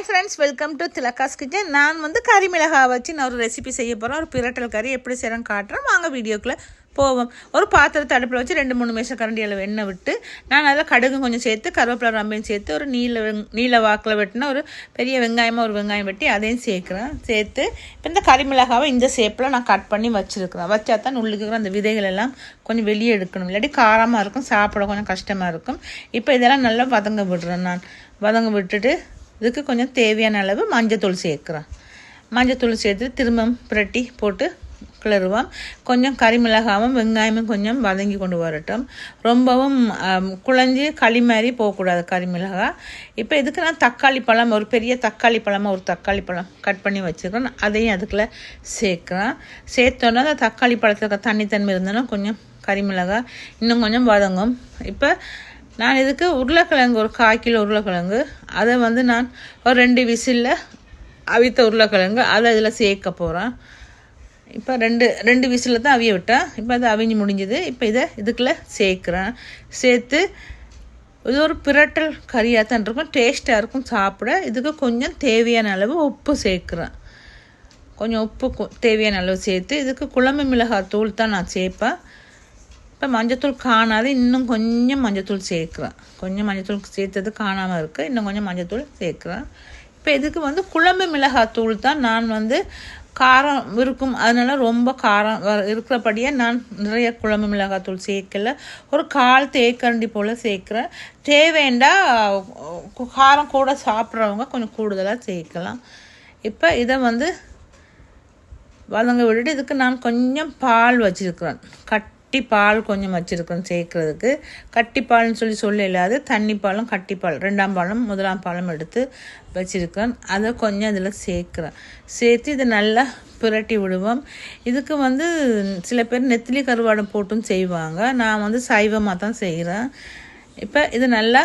Hi friends, welcome to Thilaka's kitchen. நான் கறி மிளகாய் வச்சு நான் ஒரு ரெசிபி செய்ய போகிறேன். ஒரு பிரட்டல் கறி எப்படி செய்கிறேன்னு காட்டுறேன். வாங்க வீடியோக்குள்ளே போவோம். ஒரு பாத்திரத்தை அடுப்பில் வச்சு 2-3 மேசக்கரண்டி அளவு எண்ணெய் விட்டு நான் அதில் கடுகு கொஞ்சம் சேர்த்து கருவேப்பிலை ரம்பையும் சேர்த்து ஒரு நீல வாக்கில் வெட்டினா ஒரு பெரிய வெங்காயமாக ஒரு வெங்காயம் வெட்டி அதையும் சேர்த்து இப்போ இந்த கறி மிளகாவை இந்த ஷேப்பில் நான் கட் பண்ணி வச்சுருக்கிறேன். வச்சா தான் உள்ளுக்கு அந்த விதைகள் எல்லாம் கொஞ்சம் வெளியே எடுக்கணும், இல்லாட்டி காரமாக இருக்கும், சாப்பிட கொஞ்சம் கஷ்டமாக இருக்கும். இப்போ இதெல்லாம் நல்லா வதங்க விடுறேன். நான் வதங்க விட்டுட்டு இதுக்கு கொஞ்சம் தேவையான அளவு மஞ்சத்தூள் சேர்க்குறேன். மஞ்சத்தூள் சேர்த்து திரும்ப பிரட்டி போட்டு கிளறுவோம். கொஞ்சம் கறி மிளகாவும் வெங்காயமும் கொஞ்சம் வதங்கி கொண்டு வரட்டும். ரொம்பவும் குழஞ்சி களி மாதிரி போகக்கூடாது கறி மிளகாய். இப்போ இதுக்கு நான் தக்காளி பழம், ஒரு பெரிய தக்காளி பழமாக ஒரு தக்காளி பழம் கட் பண்ணி வச்சுருக்கேன். அதையும் அதுக்குள்ளே சேர்க்குறேன். சேர்த்தோன்னா அந்த தக்காளி பழத்தில் தண்ணி இருந்தோன்னா கொஞ்சம் கறி மிளகாய் இன்னும் கொஞ்சம் வதங்கும். இப்போ நான் இதுக்கு உருளைக்கிழங்கு ஒரு 1/4 கிலோ உருளைக்கிழங்கு, அதை நான் ஒரு 2 விசிலில் அவித்த உருளைக்கிழங்கு அதை இதில் சேர்க்க போகிறேன். இப்போ ரெண்டு விசிலில் தான் அவிய விட்டேன். இப்போ அது அவிஞ்சு முடிஞ்சுது. இப்போ இதை இதுக்குள்ளே சேர்க்குறேன். சேர்த்து இது ஒரு பிரட்டல் கறியாக தான் இருக்கும், டேஸ்ட்டாக இருக்கும் சாப்பிட. இதுக்கு கொஞ்சம் தேவையான அளவு உப்பு சேர்க்குறேன். கொஞ்சம் உப்பு தேவையான அளவு சேர்த்து இதுக்கு குழம்பு மிளகாய் தூள் தான் நான் சேர்ப்பேன். இப்போ மஞ்சத்தூள் காணாது, இன்னும் கொஞ்சம் மஞ்சத்தூள் சேர்க்குறேன். கொஞ்சம் மஞ்சத்தூள் சேர்த்தது காணாமல் இருக்குது, இன்னும் கொஞ்சம் மஞ்சத்தூள் சேர்க்குறேன். இப்போ இதுக்கு குழம்பு மிளகாய் தூள் தான் நான் காரம் இருக்கும், அதனால ரொம்ப காரம் இருக்கிறபடியே நான் நிறைய குழம்பு மிளகாய் தூள் சேர்க்கல. ஒரு 1/4 தேக்கரண்டி போல் சேர்க்குறேன். தேவைண்டா காரம் கூட சாப்பிட்றவங்க கொஞ்சம் கூடுதலாக சேர்க்கலாம். இப்போ இதை வதங்க விட்டுட்டு இதுக்கு நான் கொஞ்சம் பால் வச்சுருக்கிறேன். கட்டி பால் கொஞ்சம் வச்சுருக்கேன் சேர்க்குறதுக்கு. கட்டிப்பால்னு சொல்ல இல்லாது தண்ணி பாலும் கட்டிப்பால் 2ஆம் பாலும் 1ஆம் பாலும் எடுத்து வச்சுருக்கேன். அதை கொஞ்சம் இதில் சேர்க்குறேன். சேர்த்து இதை நல்லா புரட்டி விடுவோம். இதுக்கு சில பேர் நெத்திலி கருவாடு போட்டும் செய்வாங்க. நான் சைவமாக தான் செய்கிறேன். இப்போ இது நல்லா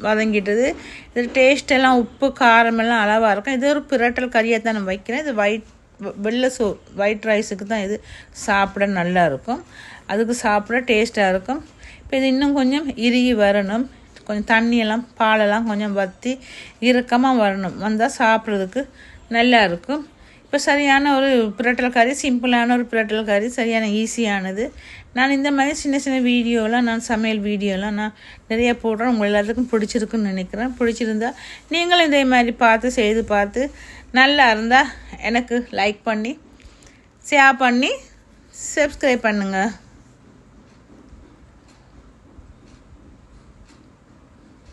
வதங்கிட்டது. இது டேஸ்டெல்லாம் உப்பு காரமெல்லாம் அளவாக இருக்கும். இது ஒரு பிரட்டல் கறியாக தான் நான் வைக்கிறேன். இது ஒயிட் ரைஸுக்கு தான் இது சாப்பிட நல்லா இருக்கும், அதுக்கு சாப்பிட டேஸ்ட்டாக இருக்கும். இப்போ இது இன்னும் கொஞ்சம் இறுகி வரணும். கொஞ்சம் தண்ணியெல்லாம் பாலெல்லாம் கொஞ்சம் வற்றி இறுக்கமாக வரணும். வந்தால் சாப்பிட்றதுக்கு நல்லா இருக்கும். இப்போ சரியான ஒரு பிரட்டல் கறி, சிம்பிளான ஒரு பிரட்டல் கறி, சரியான ஈஸியானது. நான் இந்த மாதிரி சின்ன வீடியோலாம், நான் சமையல் வீடியோலாம் நான் நிறைய போடுறேன். உங்கள் எல்லாத்துக்கும் பிடிச்சிருக்குன்னு நினைக்கிறேன். பிடிச்சிருந்தா நீங்களும் இதே மாதிரி செய்து பார்த்து நல்லா இருந்தால் எனக்கு லைக் பண்ணி ஷேர் பண்ணி சப்ஸ்கிரைப் பண்ணுங்கள்.